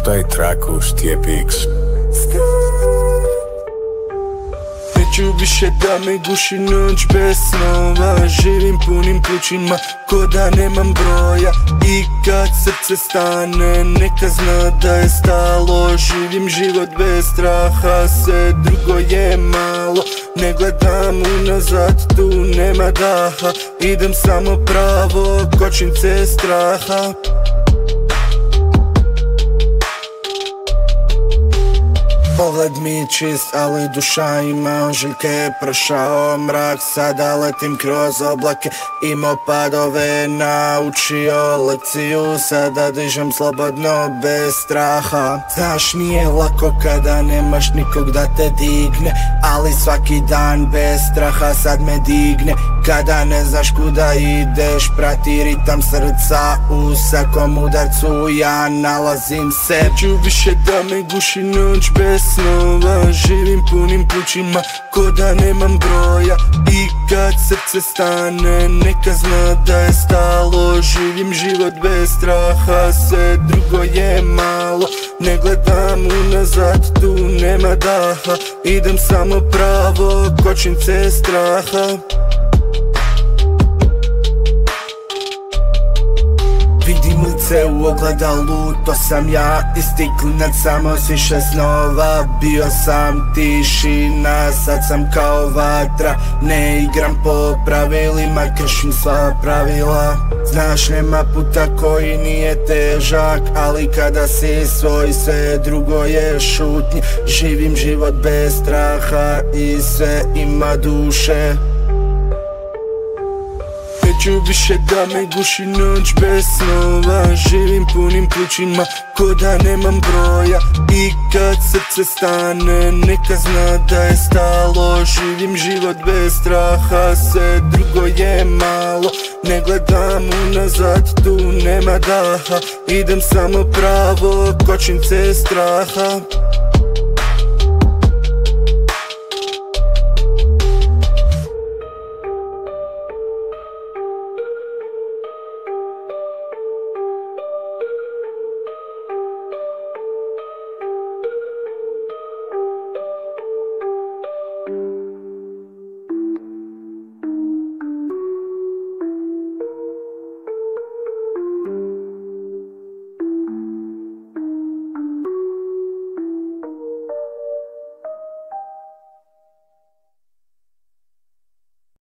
Puštaj traku, štjepiks. Neću više da me guši noć bez snova. Živim punim plućima ko da nemam broja. I kad srce stane neka zna da je stalo. Živim život bez straha, sve drugo je malo. Ne gledam unazad, tu nema daha. Idem samo pravo, kočnice straha. Pogled mi čist, ali duša ima ožiljke. Prošao mrak, sada letim kroz oblake. Imao padove, naučio lekciju. Sada dižem slobodno, bez straha. Znaš, nije lako kada nemaš nikog da te digne, ali svaki dan bez straha sad me digne. Kada ne znaš kuda ideš, prati ritam srca. U svakom udarcu ja nalazim se. Neću više da me guši noć bez snova. Živim punim plućima ko da nemam broja. I kad srce stane neka zna da je stalo. Živim život bez straha, sve drugo je malo. Ne gledam unazad, tu nema daha. Idem samo pravo, kočnice straha. Vidim lice u ogledalu, to sam ja. Isti klinac, samo s više snova. Bio sam tišina, sad sam kao vatra. Ne igram po pravilima, kršim sva pravila. Znaš, nema puta koji nije težak, ali kada si svoj, sve drugo je šutnje. Živim život bez straha i sve ima duše. Neću više da me guši noć bez snova. Živim punim plućima ko da nemam broja. I kad srce stane neka zna da je stalo. Živim život bez straha, sve drugo je malo. Ne gledam unazad, tu nema daha. Idem samo pravo, kočnice straha.